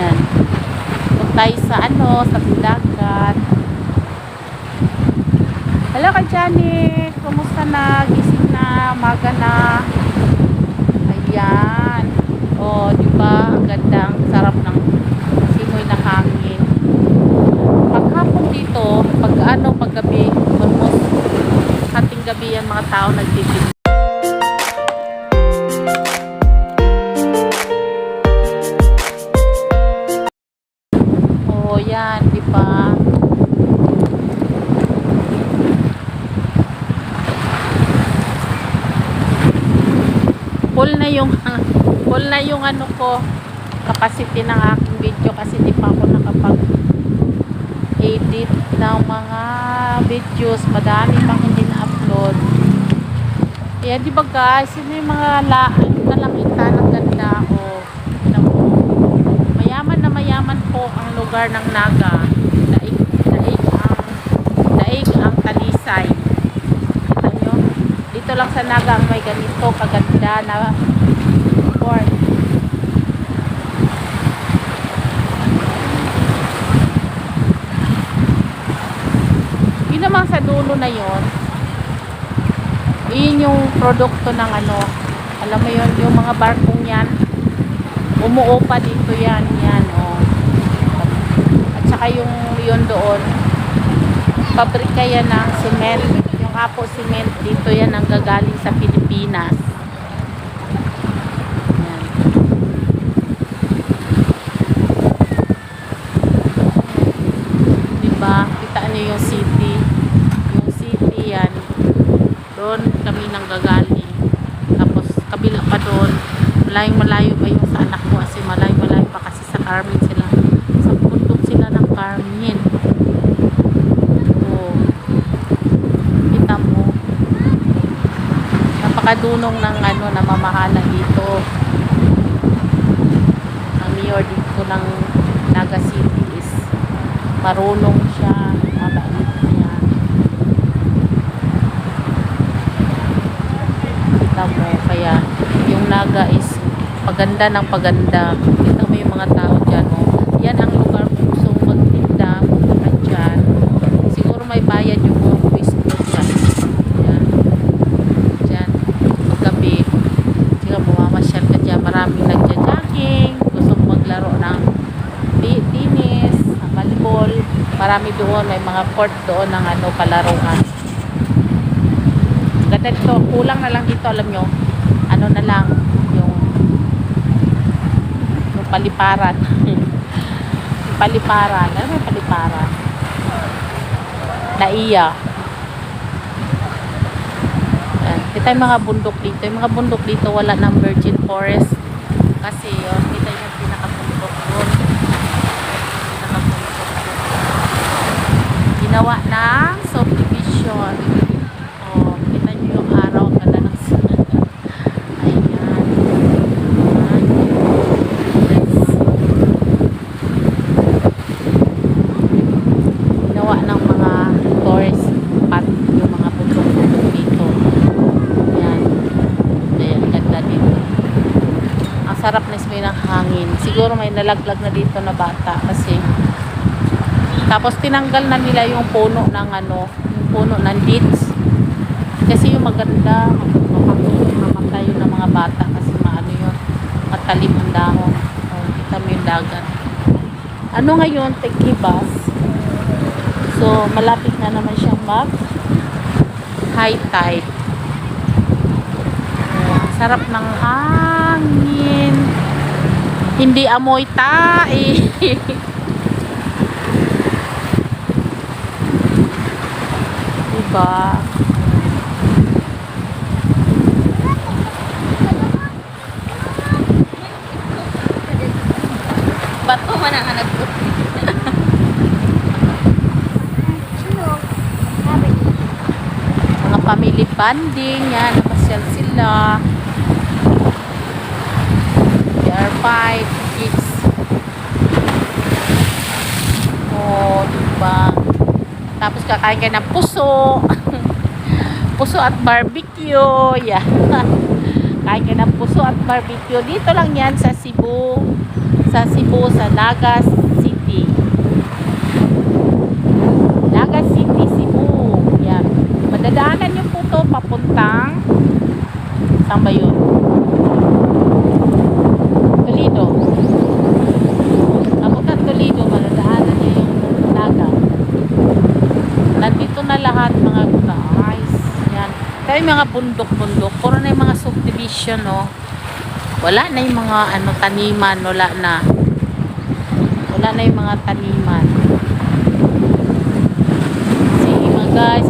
Yan. Kung tayo sa sa dagat. Hello ka Janet. Kumusta na? Gising na? Maga na? Ayan. Oh, di ba? Ang gandang sarap ng simoy na hangin. Paghapon dito, paggabi, almost hating gabi ang mga tao nagtitinda. Oh, yan, di ba? Full na yung capacity ng aking video kasi di pa ako nakapag-edit ng mga videos. Madami pang hindi na-upload. Ayan, di ba guys? Yun yung mga nalakita ng ganda. O, mayaman na mayaman po ang lugar ng Naga. Daig ang Talisay. Kita nyo? Dito lang sa Naga ang may ganito kaganda na port. Yun naman sa dulo na yun, yun yung produkto ng alam mo yun, yung mga barkong yan umuupa dito yan oh. At saka yung yun doon pabrika yan ng cement, yung Apo Cement dito yan ang gagaling sa Pilipinas. Yan. Diba kita nyo yung city yan doon kami nang gagaling. Tapos kabila pa doon, malayo pa yung sa anak ko kasi malayo pa kasi sa Carmen sila, sa bundok sila ng Carmen. Oh, kita mo napakadunong ng namamahala dito. Ang mayor dito ng Naga City is marunong siya, mabait niya. Mo, kaya yung Naga is paganda ng paganda. Kita mo yung mga tao dyan, yan ang lugar kung gusto mong magtinda, punta ka dyan. Siguro may bayad yung mga business dyan. Dyan gabi siguro bumamasyal ka dyan, maraming nagja-jogging, gusto mong maglaro ng tennis, volleyball, marami doon, may mga court doon ng palaruan. Ganda dito, kulang na lang dito, alam nyo, na lang yung paliparan. Paliparan, ano yung paliparan? Naiya. Kita yung mga bundok dito. Yung mga bundok dito wala ng virgin forest kasi yun, kita yung pinakabundok doon. Ginawa ng subdivision. Sarap na ismay ng hangin. Siguro may nalaglag na dito na bata kasi tapos tinanggal na nila yung puno ng yung puno ng dates kasi yung maganda mamatay yun ng mga bata kasi yun, matalim ang dahon. Kita mo yung dagat. Ngayon, Tequibas. So malapit na naman siyang mag high tide. Sarap ng hangin. Hindi amoy tae. Diba? Bato man ang hanap ko. Mga family bonding yan. Namasyal sila. There are 5 kids. Oh, diba? Tapos kakain ka ng puso. Puso at barbecue. Yeah. Kain ka ng puso at barbecue. Dito lang yan sa Cebu. sa Cebu, sa Naga City. Naga City, Cebu. Yan. Madadaanan niyo po to papuntang saan ba yun? Toledo. Papuntang Toledo, madadaanan niyo yung Naga. Nandito na lahat mga guys. Yan. Kaya yung mga bundok-bundok, puro na yung mga subdivision, no? Wala na yung mga taniman, wala na. Wala na yung mga taniman. Sige mga guys,